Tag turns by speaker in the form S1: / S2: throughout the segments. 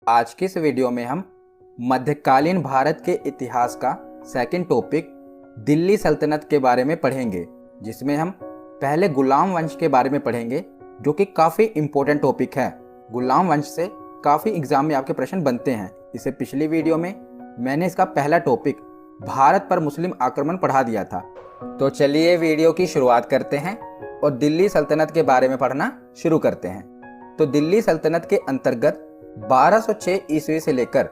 S1: आज की इस वीडियो में हम मध्यकालीन भारत के इतिहास का सेकंड टॉपिक दिल्ली सल्तनत के बारे में पढ़ेंगे, जिसमें हम पहले गुलाम वंश के बारे में पढ़ेंगे, जो कि काफ़ी इम्पोर्टेंट टॉपिक है। गुलाम वंश से काफ़ी एग्जाम में आपके प्रश्न बनते हैं। इससे पिछली वीडियो में मैंने इसका पहला टॉपिक भारत पर मुस्लिम आक्रमण पढ़ा दिया था। तो चलिए वीडियो की शुरुआत करते हैं और दिल्ली सल्तनत के बारे में पढ़ना शुरू करते हैं। तो दिल्ली सल्तनत के अंतर्गत 1206 ईस्वी से लेकर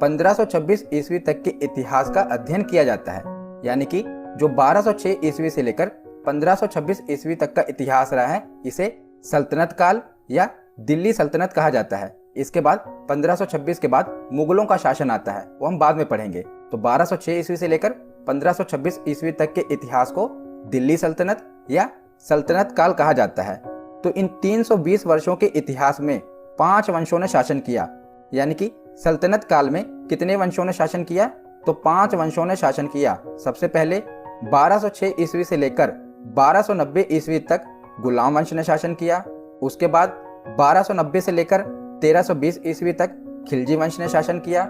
S1: 1526 ईस्वी तक के इतिहास का अध्ययन किया जाता है। यानी कि जो 1206 ईस्वी से लेकर 1526 ईस्वी तक का इतिहास रहा है, इसे सल्तनत काल या दिल्ली सल्तनत कहा जाता है। इसके बाद 1526 के बाद मुगलों का शासन आता है, वो हम बाद में पढ़ेंगे। तो 1206 ईस्वी से लेकर 1526 ईस्वी तक के इतिहास को दिल्ली सल्तनत या सल्तनत काल कहा जाता है। तो इन 320 वर्षों के इतिहास में 5 वंशों ने शासन किया। यानी कि सल्तनत काल में कितने वंशों ने शासन किया? तो 5 वंशों ने शासन किया। सबसे पहले 1206 ईस्वी से लेकर 1290 ईस्वी तक गुलाम वंश ने शासन किया। उसके बाद 1290 से लेकर 1320 ईस्वी तक खिलजी वंश ने शासन किया।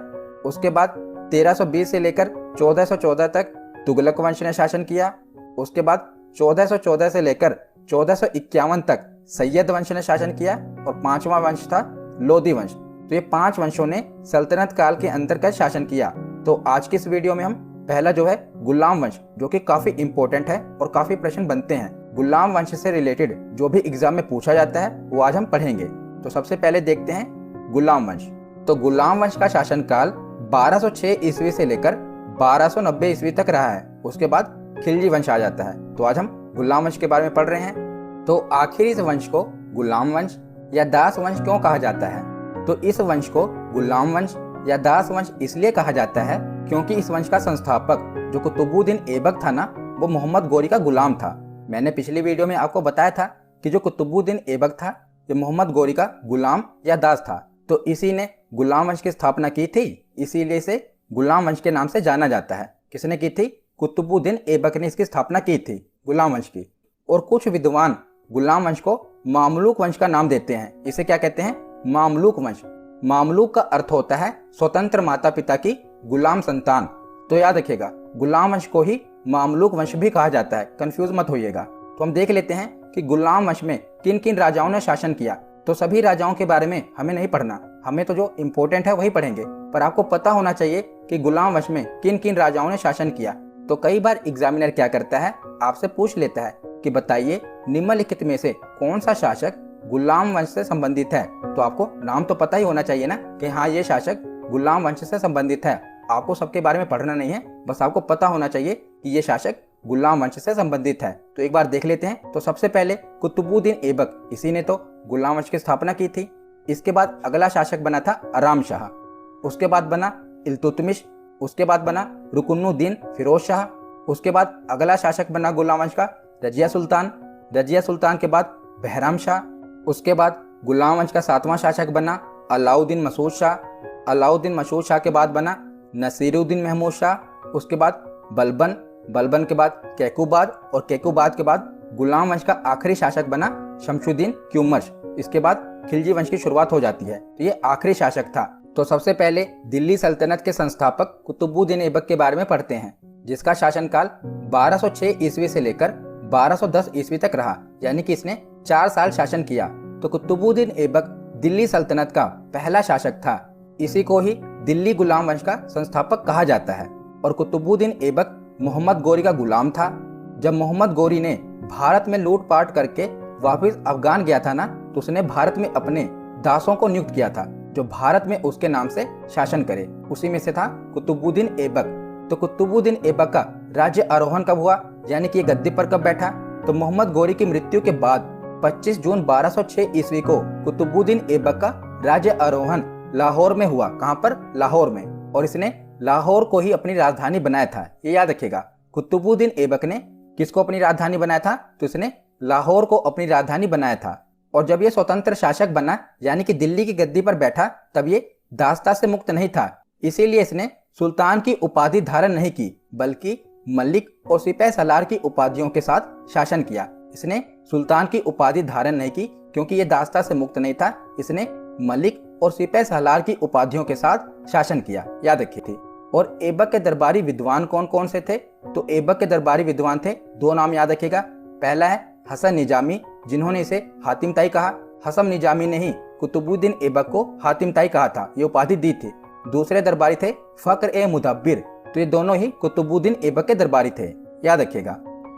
S1: उसके बाद 1320 से लेकर 1414 तक तुगलक वंश ने शासन किया। उसके बाद 1414 से लेकर 1451 तक सैयद वंश ने शासन किया और 5वां वंश था लोधी वंश। तो ये 5 वंशों ने सल्तनत काल के अंतर्गत शासन किया। तो आज की इस वीडियो में हम पहला जो है गुलाम वंश, जो कि काफी इंपॉर्टेंट है और काफी प्रश्न बनते हैं, गुलाम वंश से रिलेटेड जो भी एग्जाम में पूछा जाता है वो आज हम पढ़ेंगे। तो सबसे पहले देखते हैं गुलाम वंश। तो गुलाम वंश का शासन काल 1206 ईस्वी से लेकर 1290 ईस्वी तक रहा है। उसके बाद खिलजी वंश आ जाता है। तो आज हम गुलाम वंश के बारे में पढ़ रहे हैं। तो आखिर इस वंश को गुलाम वंश या दास वंश क्यों कहा जाता है? तो इस वंश को गुलाम वंश या दास वंश इसलिए कहा जाता है क्योंकि इस वंश का संस्थापक जो कुतुबुद्दीन ऐबक था ना, वो मोहम्मद गोरी का गुलाम था। मैंने पिछली वीडियो में आपको बताया था कि जो कुतुबुद्दीन ऐबक था, ये मोहम्मद गोरी का गुलाम या दास था। तो इसी ने गुलाम वंश की स्थापना की थी, इसीलिए इसे गुलाम वंश के नाम से जाना जाता है। किसने की थी? कुतुबुद्दीन ऐबक ने इसकी स्थापना की थी गुलाम वंश की। और कुछ विद्वान गुलाम वंश को मामलूक वंश का नाम देते हैं। इसे क्या कहते हैं? मामलूक वंश। मामलूक का अर्थ होता है स्वतंत्र माता पिता की गुलाम संतान। तो याद रखिएगा, गुलाम वंश को ही मामलूक वंश भी कहा जाता है, कंफ्यूज मत होइएगा। तो हम देख लेते हैं कि गुलाम वंश में किन किन राजाओं ने शासन किया। तो सभी राजाओं के बारे में हमें नहीं पढ़ना, हमें तो जो इम्पोर्टेंट है वही पढ़ेंगे, पर आपको पता होना चाहिए कि गुलाम वंश में किन किन राजाओं ने शासन किया। तो कई बार एग्जामिनर क्या करता है, आपसे पूछ लेता है कि बताइए निम्नलिखित में से कौन सा शासक गुलाम वंश से संबंधित है। तो आपको नाम तो पता ही होना चाहिए ना कि हाँ, ये शासक गुलाम वंश से संबंधित है। आपको सबके बारे में पढ़ना नहीं है, बस आपको पता होना चाहिए कि ये शासक गुलाम वंश से संबंधित है। तो एक बार देख लेते हैं। तो सबसे पहले कुतुबुद्दीन ऐबक, इसी ने तो गुलाम वंश की स्थापना की थी। इसके बाद अगला शासक बना था आराम शाह। उसके बाद बना इल्तुतमिश। उसके बाद बना रुकनुद्दीन फिरोज शाह। उसके बाद अगला शासक बना गुलाम वंश का रजिया सुल्तान। रजिया सुल्तान के बाद बहराम शाह। उसके बाद गुलाम वंश का 7वां शासक बना अलाउद्दीन मसूद शाह। अलाउद्दीन मसूद शाह के बाद बना नसीरुद्दीन महमूद शाह। उसके बाद बलबन। बलबन के बाद कैकुबाद और कैकुबाद के बाद गुलाम वंश का आखिरी शासक बना शमशुद्दीन क्यूमर्श। इसके बाद खिलजी वंश की शुरुआत हो जाती है। तो ये आखिरी शासक था। तो सबसे पहले दिल्ली सल्तनत के संस्थापक कुतुबुद्दीन ऐबक के बारे में पढ़ते हैं, जिसका शासनकाल 1206 ईस्वी से लेकर 1210 ईस्वी तक रहा। यानी कि इसने 4 साल शासन किया। तो कुतुबुद्दीन ऐबक दिल्ली सल्तनत का पहला शासक था। इसी को ही दिल्ली गुलाम वंश का संस्थापक कहा जाता है। और कुतुबुद्दीन ऐबक मोहम्मद गोरी का गुलाम था। जब मोहम्मद गोरी ने भारत में लूटपाट करके वापस अफगान गया था ना, तो उसने भारत में अपने दासों को नियुक्त किया था जो भारत में उसके नाम से शासन करे। उसी में से था कुतुबुद्दीन ऐबक। तो कुतुबुद्दीन ऐबक का राज्य आरोहण कब हुआ, यानी कि गद्दी पर कब बैठा? तो मोहम्मद गोरी की मृत्यु के बाद 25 जून 1206 ईस्वी को कुतुबुद्दीन ऐबक का राज्य आरोहण लाहौर में हुआ। कहां पर? लाहौर में। और इसने लाहौर को ही अपनी राजधानी बनाया था। ये याद रखिएगा, कुतुबुद्दीन ऐबक ने किसको अपनी राजधानी बनाया था? तो इसने लाहौर को अपनी राजधानी बनाया था। और जब ये स्वतंत्र शासक बना, यानी कि दिल्ली की गद्दी पर बैठा, तब ये दासता से मुक्त नहीं था। इसीलिए इसने सुल्तान की उपाधि धारण नहीं की, बल्कि मलिक और सिपह सलार की उपाधियों के साथ शासन किया। इसने सुल्तान की उपाधि धारण नहीं की क्योंकि ये दासता से मुक्त नहीं था। इसने मलिक और सिपह सालार की उपाधियों के साथ शासन किया, याद रखी थी। और ऐबक के दरबारी विद्वान कौन कौन से थे? तो ऐबक के दरबारी विद्वान थे, दो नाम याद रखिएगा। पहला है हसन निजामी, जिन्होंने इसे हातिम ताई कहा। हसन निजामी ने ही कुतुबुद्दीन ऐबक को हातिम ताई कहा था, ये उपाधि दी थी। दूसरे दरबारी थे फक्र ए मुदब्बिर, तो ये दोनों ही कुतुबुद्दीन ऐबक के दरबारी थे, याद रखिएगा।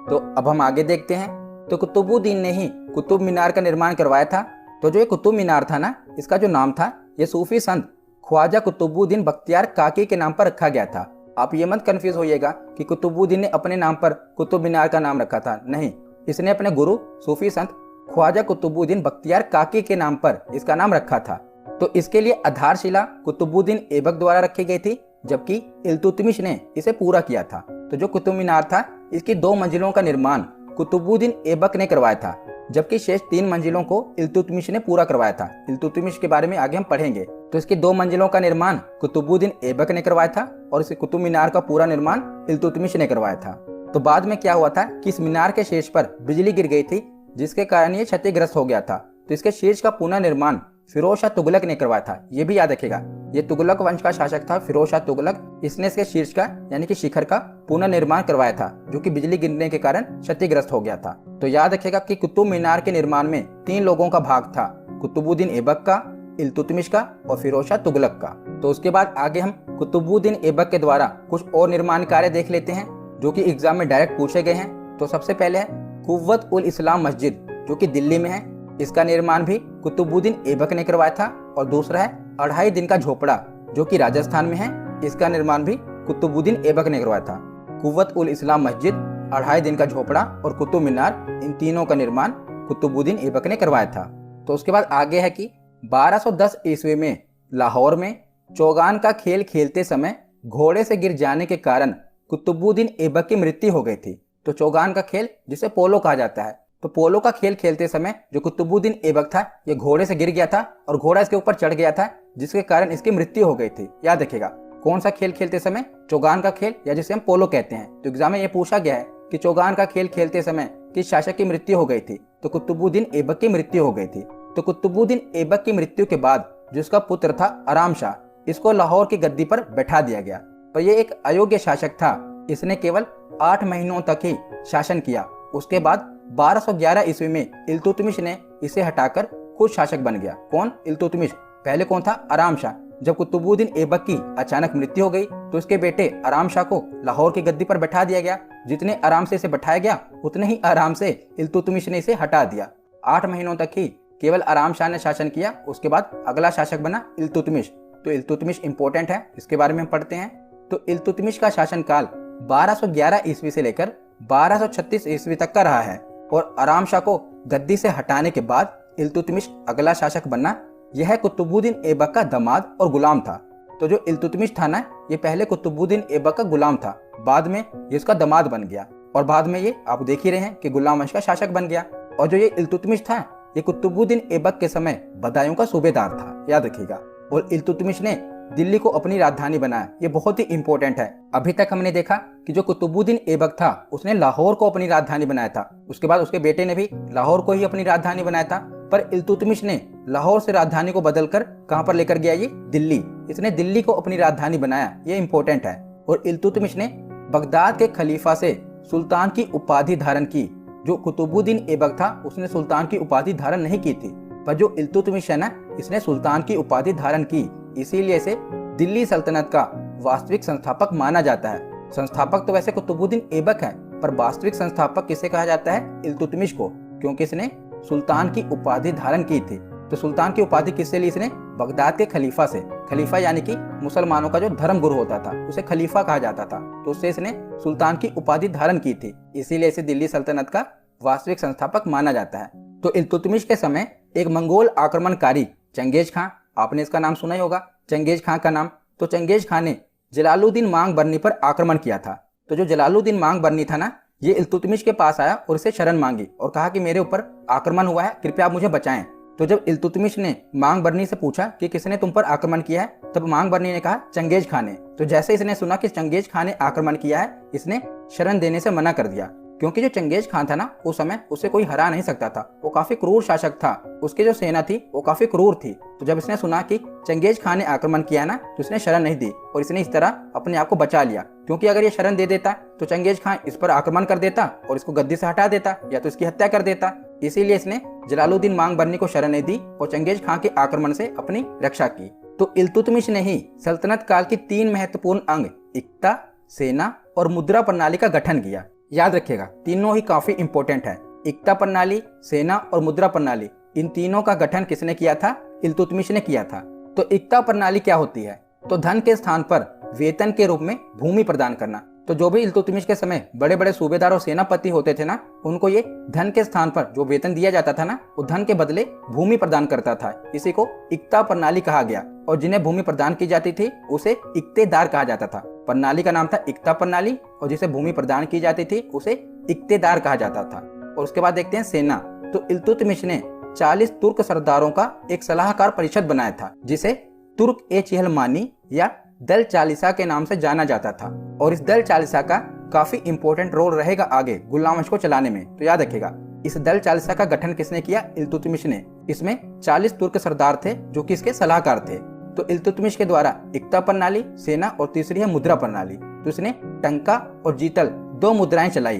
S1: तो अब हम आगे देखते हैं। तो कुतुबुद्दीन ने ही कुतुब मीनार का निर्माण करवाया था। तो जो ये कुतुब मीनार था ना, इसका जो नाम था ये सूफी संत ख्वाजा कुतुबुद्दीन बख्तियार काकी के नाम पर रखा गया था। आप ये मत कंफ्यूज होइएगा कि कुतुबुद्दीन ने अपने नाम पर कुतुब मीनार का नाम रखा था, नहीं। इसने अपने गुरु सूफी संत ख्वाजा कुतुबुद्दीन बख्तियार काकी के नाम पर इसका नाम रखा था। तो इसके लिए आधारशिला कुतुबुद्दीन ऐबक द्वारा रखी गई थी, जबकि इल्तुतमिश ने इसे पूरा किया था। तो जो कुतुब मीनार था, इसकी 2 मंजिलों का निर्माण कुतुबुद्दीन ऐबक ने करवाया था, जबकि शेष 3 मंजिलों को इल्तुतमिश ने पूरा करवाया था। इल्तुतमिश के बारे में आगे हम पढ़ेंगे। तो इसकी 2 मंजिलों का निर्माण कुतुबुद्दीन ऐबक ने करवाया था और इस कुतुब मीनार का पूरा निर्माण इल्तुतमिश ने करवाया था। तो बाद में क्या हुआ था कि इस मीनार के शीर्ष पर बिजली गिर गई थी, जिसके कारण ये क्षतिग्रस्त हो गया था। तो इसके शीर्ष का पुनः निर्माण फिरोज शाह तुगलक ने करवाया था, ये भी याद रखेगा। ये तुगलक वंश का शासक था फिरोज शाह तुगलक। इसने इसके शीर्ष का यानी कि शिखर का पुनः निर्माण करवाया था, जो कि बिजली गिरने के कारण क्षतिग्रस्त हो गया था। तो याद रखेगा कि कुतुब मीनार के निर्माण में 3 लोगों का भाग था, कुतुबुद्दीन ऐबक का, इल्तुतमिश का और फिरोज शाह तुगलक का। तो उसके बाद आगे हम कुतुबुद्दीन ऐबक के द्वारा कुछ और निर्माण कार्य देख लेते हैं, जो कि एग्जाम में डायरेक्ट पूछे गए हैं। तो सबसे पहले है कुव्वत उल इस्लाम मस्जिद, जो कि दिल्ली में है। इसका निर्माण भी कुतुबुद्दीन ऐबक ने करवाया था। और दूसरा है 2.5 दिन का झोपड़ा, जो कि राजस्थान में है। इसका निर्माण भी कुतुबुद्दीन ऐबक ने करवाया था। कुव्वत उल इस्लाम मस्जिद, 2.5 दिन का झोपड़ा और कुतुब मीनार, इन तीनों का निर्माण कुतुबुद्दीन ऐबक ने करवाया था। तो उसके बाद आगे है कि 1210 ईस्वी में लाहौर में चौगान का खेल खेलते समय घोड़े से गिर जाने के कारण कुतुबुद्दीन ऐबक की मृत्यु हो गई थी। तो चौगान का खेल, जिसे पोलो कहा जाता है, तो पोलो का खेल खेलते समय जो कुतुबुद्दीन ऐबक था, ये घोड़े से गिर गया था और घोड़ा इसके ऊपर चढ़ गया था, जिसके कारण इसकी मृत्यु हो गई थी, याद रखिएगा। कौन सा खेल खेलते समय? चौगान का खेल, या जिसे हम पोलो कहते हैं। तो एग्जाम में ये पूछा गया है कि चौगान का खेल खेलते समय किस शासक की मृत्यु हो गई थी? तो कुतुबुद्दीन ऐबक की मृत्यु हो गई थी। तो कुतुबुद्दीन ऐबक की मृत्यु के बाद जिसका पुत्र था आराम शाह, इसको लाहौर की गद्दी पर बैठा दिया गया। पर यह एक अयोग्य शासक था, इसने केवल 8 महीनों तक ही शासन किया। उसके बाद 1211 ईस्वी में इल्तुतमिश ने इसे हटाकर खुद शासक बन गया। कौन? इल्तुतमिश। पहले कौन था? आराम शाह। जब कुतुबुद्दीन ऐबक की अचानक मृत्यु हो गई, तो इसके बेटे आराम शाह को लाहौर की गद्दी पर बैठा दिया गया। जितने आराम से इसे बैठाया गया, उतने ही आराम से इल्तुतमिश ने इसे हटा दिया। 8 महीनों तक ही केवल आराम शाह ने शासन किया। उसके बाद अगला शासक बना इल्तुतमिश। तो इल्तुतमिश इंपॉर्टेंट है, इसके बारे में हम पढ़ते हैं। तो इल्तुतमिश का शासनकाल 1211 ईस्वी से लेकर 1236 ईस्वी तक का रहा है। और आराम शाह को गद्दी से हटाने के बाद इल्तुतमिश अगला शासक बनना। यह कुतुबुद्दीन ऐबक का दामाद और गुलाम था। तो जो इल्तुतमिश था ना, ये पहले कुतुबुद्दीन ऐबक का गुलाम था, बाद में ये इसका दामाद बन गया, और बाद में ये आप देख ही रहे हैं कि गुलाम वंश का शासक बन गया। और जो ये इल्तुतमिश था, ये कुतुबुद्दीन ऐबक के समय बदायूं का सूबेदार था, याद रखिएगा। और इल्तुतमिश ने दिल्ली को अपनी राजधानी बनाया, ये बहुत ही इंपॉर्टेंट है। अभी तक हमने देखा कि जो कुतुबुद्दीन ऐबक था, उसने लाहौर को अपनी राजधानी बनाया था। उसके बाद उसके बेटे ने भी लाहौर को ही अपनी राजधानी बनाया था। पर इल्तुतमिश ने लाहौर से राजधानी को बदलकर कहां पर लेकर गया? ये दिल्ली। इसने दिल्ली को अपनी राजधानी बनाया, ये इंपॉर्टेंट है। और इल्तुतमिश ने बगदाद के खलीफा से सुल्तान की उपाधि धारण की। जो कुतुबुद्दीन ऐबक था, उसने सुल्तान की उपाधि धारण नहीं की थी, पर जो इल्तुतमिश है ना, इसने सुल्तान की उपाधि धारण की। इसीलिए इसे दिल्ली सल्तनत का वास्तविक संस्थापक माना जाता है। संस्थापक तो वैसे कुतुबुद्दीन ऐबक है, पर वास्तविक संस्थापक किसे कहा जाता है? इल्तुतमिश को, क्योंकि इसने सुल्तान की उपाधि धारण की थी। तो सुल्तान की उपाधि किससे ली? इसने बगदाद के खलीफा से। खलीफा यानी कि मुसलमानों का जो धर्म गुरु होता था, उसे खलीफा कहा जाता था। तो उससे इसने सुल्तान की उपाधि धारण की थी, इसीलिए इसे दिल्ली सल्तनत का वास्तविक संस्थापक माना जाता है। तो इल्तुतमिश के समय एक मंगोल आक्रमणकारी चंगेज खां, आपने इसका नाम सुना ही होगा, चंगेज खां का नाम। तो चंगेज खां ने जलालुद्दीन मांग बरनी पर आक्रमण किया था। तो जो जलालुद्दीन मांग बरनी था ना, ये इल्तुतमिश के पास आया और इसे शरण मांगी और कहा कि मेरे ऊपर आक्रमण हुआ है, कृपया आप मुझे बचाएं। तो जब इल्तुतमिश ने मांग बरनी से पूछा कि किसने तुम पर आक्रमण किया है, तब मांग बरनी ने कहा चंगेज खां ने। तो जैसे इसने सुना कि चंगेज खां ने आक्रमण किया है, इसने शरण देने से मना कर दिया। क्योंकि जो चंगेज खान था ना, उस समय उसे कोई हरा नहीं सकता था। वो काफी क्रूर शासक था। उसकी जो सेना थी वो काफी क्रूर थी। तो जब इसने सुना कि चंगेज खान ने आक्रमण किया ना, तो इसने शरण नहीं दी और इसने इस तरह अपने आप को बचा लिया। क्योंकि अगर ये शरण दे देता तो चंगेज खान इस पर आक्रमण कर देता और इसको गद्दी से हटा देता या तो इसकी हत्या कर देता। इसीलिए इसने जलालुद्दीन मांगबरनी को शरण नहीं दी और चंगेज खान के आक्रमण से अपनी रक्षा की। तो इल्तुतमिश ने ही सल्तनत काल की 3 महत्वपूर्ण अंग इक्ता, सेना और मुद्रा प्रणाली का गठन किया। याद रखिएगा, तीनों ही काफी इंपॉर्टेंट है। इक्ता प्रणाली, सेना और मुद्रा प्रणाली, इन तीनों का गठन किसने किया था? इल्तुतमिश ने किया था। तो इक्ता प्रणाली क्या होती है? तो धन के स्थान पर वेतन के रूप में भूमि प्रदान करना। तो जो भी इल्तुतमिश के समय बड़े बड़े सूबेदार और सेनापति होते थे ना, उनको ये धन के स्थान पर जो वेतन दिया जाता था ना, वो धन के बदले भूमि प्रदान करता था। इसी को इक्ता प्रणाली कहा गया। और जिन्हें भूमि प्रदान की जाती थी उसे इक्तेदार कहा जाता था। प्रणाली का नाम था इक्ता प्रणाली और जिसे भूमि प्रदान की जाती थी उसे इक्तेदार कहा जाता था। और उसके बाद देखते हैं सेना। तो इल्तुतमिश ने 40 तुर्क सरदारों का एक सलाहकार परिषद बनाया था, जिसे तुर्क-ए-चिहलमानी या दल चालीसा के नाम से जाना जाता था। और इस दल चालीसा का काफी इंपॉर्टेंट रोल रहेगा आगे गुलाम वंश को चलाने में। तो याद रखिएगा, इस दल चालीसा का गठन किसने किया? इल्तुतमिश ने। इसमें 40 तुर्क सरदार थे जो कि इसके सलाहकार थे। तो इल्तुतमिश के द्वारा इक्ता प्रणाली, सेना और तीसरी है मुद्रा प्रणाली। तो इसने टंका और जीतल 2 मुद्राएं चलाई।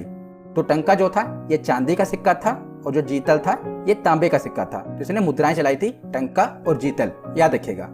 S1: तो टंका जो था ये चांदी का सिक्का था और जो जीतल था ये तांबे का सिक्का था। तो इसने मुद्राएं चलाई थी टंका और जीतल, याद रखिएगा।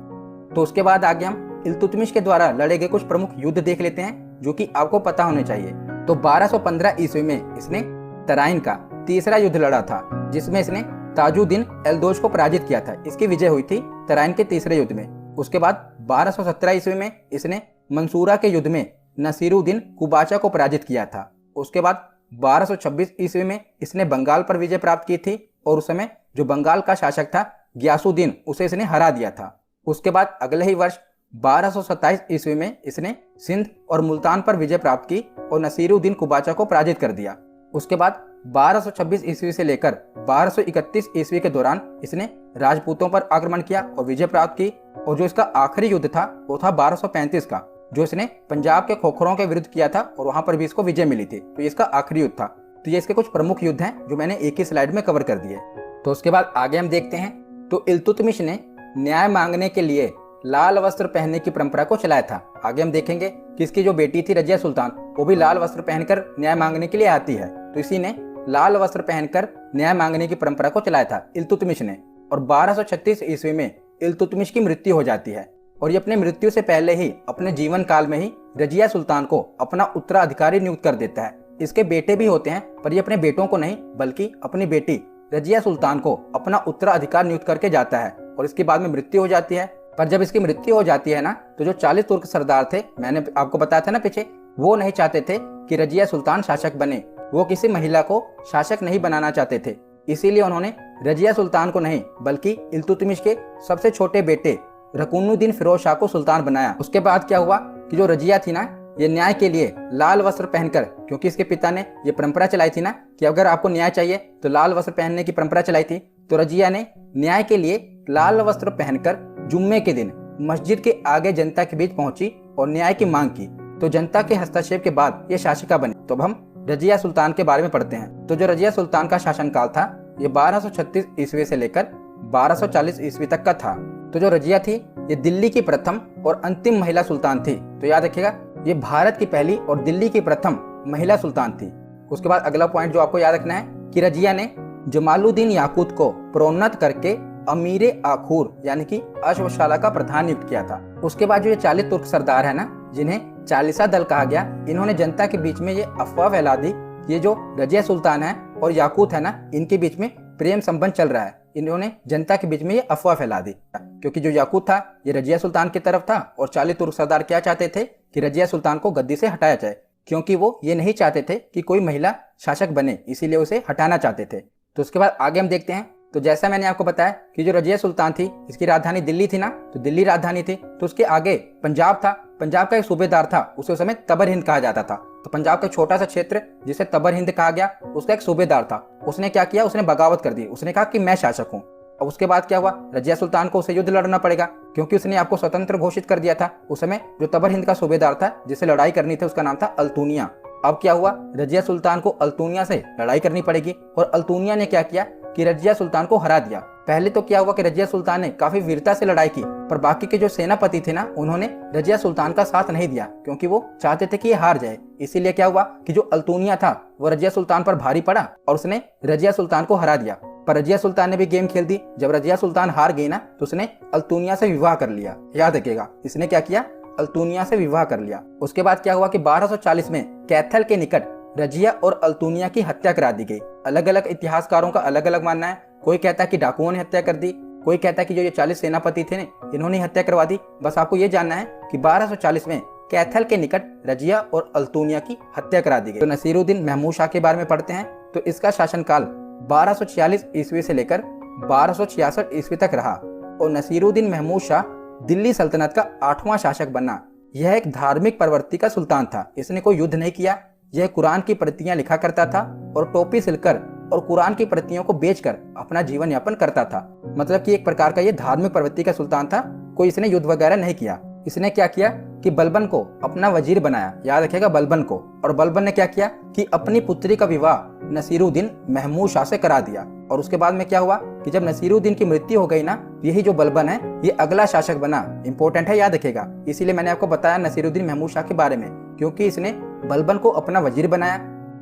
S1: तो उसके बाद आगे हम इल्तुतमिश के द्वारा लड़े गए कुछ प्रमुख युद्ध देख लेते हैं जो कि आपको पता होने चाहिए। तो 1215 ईस्वी में इसने तराइन का तीसरा युद्ध लड़ा था, जिसमें इसने ताजुद्दीन एल्दोज को पराजित किया था। इसकी विजय हुई थी तराइन के तीसरे युद्ध में। उसके बाद 1217 ईस्वी में इसने मंसूरा के युद्ध में नसीरुद्दीन कुबाचा को पराजित किया था। उसके बाद 1226 ईस्वी में इसने बंगाल पर विजय प्राप्त की थी और उस समय जो बंगाल का शासक था गियासुद्दीन, उसे इसने हरा दिया था। उसके बाद अगले ही वर्ष 1227 ईस्वी में इसने सिंध और मुल्तान पर विजय प्राप्त की और नसीरुद्दीन कुबाचा को पराजित कर दिया। उसके बाद 1226 ईस्वी से लेकर 1231 ईस्वी के दौरान इसने राजपूतों पर आक्रमण किया और विजय प्राप्त की। और जो इसका आखिरी युद्ध था वो था 1235 का, जो इसने पंजाब के खोखरों के विरुद्ध किया था और वहां पर भी इसको विजय मिली थी। तो ये इसका आखिरी युद्ध था। तो ये इसके कुछ प्रमुख युद्ध हैं जो मैंने एक ही स्लाइड में कवर कर दिए। तो उसके बाद आगे हम देखते हैं। तो इल्तुतमिश ने न्याय मांगने के लिए लाल वस्त्र पहनने की परंपरा को चलाया था। आगे हम देखेंगे कि इसकी जो बेटी थी रजिया सुल्तान, वो भी लाल वस्त्र पहनकर न्याय मांगने के लिए आती है। तो इसी ने लाल वस्त्र पहनकर न्याय मांगने की परंपरा को चलाया था इल्तुतमिश ने। और 1236 ईस्वी में इल्तुतमिश की मृत्यु हो जाती है और ये अपने मृत्यु से पहले ही अपने जीवन काल में ही रजिया सुल्तान को अपना उत्तराधिकारी नियुक्त कर देता है। इसके बेटे भी होते हैं पर ये अपने बेटों को नहीं बल्कि अपनी बेटी रजिया सुल्तान को अपना उत्तराधिकार नियुक्त करके जाता है और इसके बाद में मृत्यु हो जाती है। पर जब इसकी मृत्यु हो जाती है ना, तो जो 40 तुर्क सरदार थे, मैंने आपको बताया था ना पीछे, वो नहीं चाहते थे कि रजिया सुल्तान शासक बने। वो किसी महिला को शासक नहीं बनाना चाहते थे। इसीलिए उन्होंने रजिया सुल्तान को नहीं बल्कि इल्तुतमिश के सबसे छोटे बेटे रकुनुद्दीन फिरोज शाह को सुल्तान बनाया। उसके बाद क्या हुआ कि जो रजिया थी ना, ये न्याय के लिए लाल वस्त्र पहनकर, क्योंकि इसके पिता ने ये परंपरा चलाई थी ना कि अगर आपको न्याय चाहिए तो लाल वस्त्र पहनने की परंपरा चलाई थी, तो रजिया ने न्याय के लिए लाल वस्त्र पहनकर जुम्मे के दिन मस्जिद के आगे जनता के बीच पहुंची और न्याय की मांग की। तो जनता के हस्तक्षेप के बाद ये शासिका बनी। तो अब हम रजिया सुल्तान के बारे में पढ़ते हैं। तो जो रजिया सुल्तान का शासनकाल था ये 1236 ईस्वी से लेकर 1240 ईस्वी तक का था। तो जो रजिया थी ये दिल्ली की प्रथम और अंतिम महिला सुल्तान थी। तो याद रखिएगा, ये भारत की पहली और दिल्ली की प्रथम महिला सुल्तान थी। उसके बाद अगला पॉइंट जो आपको याद रखना है कि रजिया ने जमालुद्दीन याकूत को प्रोन्नत करके अमीरे आखूर यानी कि अश्वशाला का प्रधान नियुक्त किया था। उसके बाद जो ये 40 तुर्क सरदार है ना, जिन्हें चालीसा दल कहा गया, इन्होंने जनता के बीच में ये अफवाह फैला दी, ये जो रजिया सुल्तान है और याकूत है ना, इनके बीच में प्रेम संबंध चल रहा है। इन्होंने जनता के बीच में ये अफवाह फैला दी, क्योंकि जो याकूत था ये रजिया सुल्तान की तरफ था और 40 तुर्क सरदार क्या चाहते थे कि रजिया सुल्तान को गद्दी से हटाया जाए, क्योंकि वो ये नहीं चाहते थे कि कोई महिला शासक बने, इसीलिए उसे हटाना चाहते थे। तो उसके बाद आगे हम देखते हैं। तो जैसा मैंने आपको बताया कि जो रजिया सुल्तान थी इसकी राजधानी दिल्ली थी ना, तो दिल्ली राजधानी थी। तो उसके आगे पंजाब था। पंजाब का एक सूबेदार था, उसे उस समय तबर हिंद कहा जाता था। तो पंजाब का छोटा सा क्षेत्र जिसे तबर हिंद कहा गया, उसका एक सूबेदार था। उसने क्या किया, उसने बगावत कर दी। उसने कहा कि मैं शासक हूँ। अब उसके बाद क्या हुआ, रजिया सुल्तान को उसे युद्ध लड़ना पड़ेगा, क्योंकि उसने आपको स्वतंत्र घोषित कर दिया था। उस समय जो तबर हिंद का सूबेदार था जिसे लड़ाई करनी थी उसका नाम था अल्तुनिया। अब क्या हुआ, रजिया सुल्तान को अल्तुनिया से लड़ाई करनी पड़ेगी और अल्तुनिया ने क्या किया कि रजिया सुल्तान को हरा दिया। पहले तो क्या हुआ कि रजिया सुल्तान ने काफी वीरता से लड़ाई की, पर बाकी के जो सेनापति थे ना, उन्होंने रजिया सुल्तान का साथ नहीं दिया क्योंकि वो चाहते थे कि ये हार जाए। इसीलिए क्या हुआ कि जो अल्तुनिया था वो रजिया सुल्तान पर भारी पड़ा और उसने रजिया सुल्तान को हरा दिया। पर रजिया सुल्तान ने भी गेम खेल दी। जब रजिया सुल्तान हार गई ना, तो उसने अल्तुनिया से विवाह कर लिया। याद रखिएगा, इसने क्या किया, अल्तुनिया से विवाह कर लिया। उसके बाद क्या हुआ कि 1240 में कैथल के निकट रजिया और अल्तुनिया की हत्या करा दी गई। अलग अलग इतिहासकारों का अलग अलग मानना है। कोई कहता है कि डाकुओं ने हत्या कर दी, कोई कहता है कि जो ये 40 सेनापति थे इन्होंने हत्या करवा दी। बस आपको ये जानना है कि 1240 में कैथल के निकट रजिया और अल्तुनिया की हत्या करा दी गई। तो नसीरुद्दीन महमूद शाह के बारे में पढ़ते हैं। तो इसका शासनकाल 1246 ईस्वी से लेकर 1266 ईस्वी तक रहा और नसीरुद्दीन महमूद शाह दिल्ली सल्तनत का 8वां शासक बना। यह एक धार्मिक प्रवृत्ति का सुल्तान था। इसने कोई युद्ध नहीं किया। यह कुरान की प्रतियां लिखा करता था और टोपी सिलकर और कुरान की प्रतियों को बेचकर अपना जीवन यापन करता था। मतलब कि एक प्रकार का यह धार्मिक प्रवृत्ति का सुल्तान था। कोई इसने युद्ध वगैरह नहीं किया। इसने क्या किया कि बलबन को अपना वजीर बनाया। याद रखिएगा, बलबन को। और बलबन ने क्या किया कि अपनी पुत्री का विवाह नसीरुद्दीन महमूद शाह से करा दिया। और उसके बाद में क्या हुआ कि जब नसीरुद्दीन की मृत्यु हो गई ना, यही जो बलबन है ये अगला शासक बना। इंपॉर्टेंट है, याद रखिएगा। इसीलिए मैंने आपको बताया नसीरुद्दीन महमूद शाह के बारे में, क्योंकि इसने बलबन को अपना वजीर बनाया।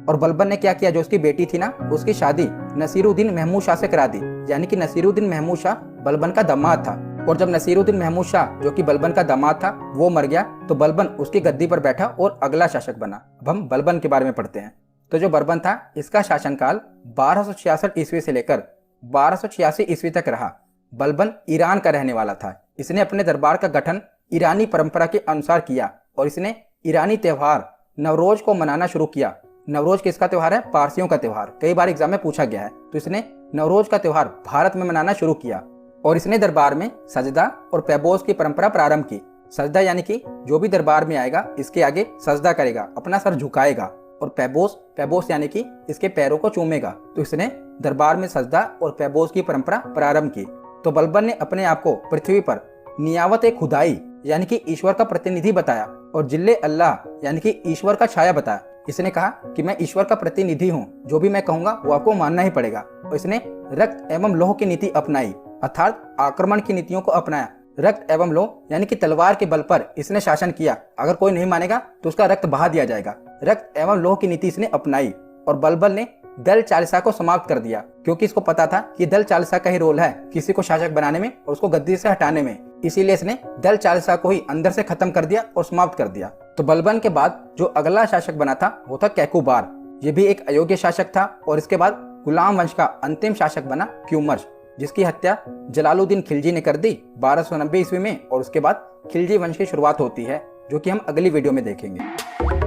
S1: और बलबन ने क्या किया, जो उसकी बेटी थी ना, उसकी शादी नसीरुद्दीन महमूद शाह से करा दी। यानी कि नसीरुद्दीन महमूद शाह बलबन का दामाद था। और जब नसीरुद्दीन महमूद शाह, जो कि बलबन का दामाद था, वो मर गया, तो बलबन उसकी गद्दी पर बैठा और अगला शासक बना। अब हम बलबन के बारे में पढ़ते हैं। तो जो बलबन था, इसका शासनकाल 1266 ईस्वी से लेकर 1286 ईस्वी तक रहा। बलबन ईरान का रहने वाला था। इसने अपने दरबार का गठन ईरानी परंपरा के अनुसार किया और इसने ईरानी त्योहार नवरोज को मनाना शुरू किया। नवरोज किसका त्योहार है? पारसियों का त्योहार। कई बार एग्जाम में पूछा गया है। तो इसने नवरोज का त्योहार भारत में मनाना शुरू किया और इसने दरबार में सजदा और पैबोस की परंपरा प्रारंभ की। सजदा यानी कि जो भी दरबार में आएगा इसके आगे सजदा करेगा, अपना सर झुकाएगा। और पैबोस यानी कि इसके पैरों को चूमेगा। तो इसने दरबार में सजदा और पैबोस की परंपरा प्रारंभ की। तो बलबन ने अपने आप को पृथ्वी पर नियावत खुदाई यानी कि ईश्वर का प्रतिनिधि बताया और जिल्ले अल्लाह यानी कि ईश्वर का छाया बताया। इसने कहा कि मैं ईश्वर का प्रतिनिधि हूँ, जो भी मैं कहूंगा वो आपको मानना ही पड़ेगा। और इसने रक्त एवं लोह की नीति अपनाई, अर्थात आक्रमण की नीतियों को अपनाया। रक्त एवं लोह यानी कि तलवार के बल पर इसने शासन किया। अगर कोई नहीं मानेगा तो उसका रक्त बहा दिया जाएगा। रक्त एवं लोह की नीति इसने अपनाई और बलबन ने दल चालिसा को समाप्त कर दिया, क्योंकि इसको पता था कि दल चालिसा का ही रोल है किसी को शासक बनाने में और उसको गद्दी से हटाने में। इसीलिए इसने दल चालिसा को ही अंदर से खत्म कर दिया और समाप्त कर दिया। तो बलबन के बाद जो अगला शासक बना था वो था कैकुबार। ये भी एक अयोग्य शासक था। और इसके बाद गुलाम वंश का अंतिम शासक बना क्यूमर्स, जिसकी हत्या जलालुद्दीन खिलजी ने कर दी 1290 ईस्वी में। और उसके बाद खिलजी वंश की शुरुआत होती है, जो कि हम अगली वीडियो में देखेंगे।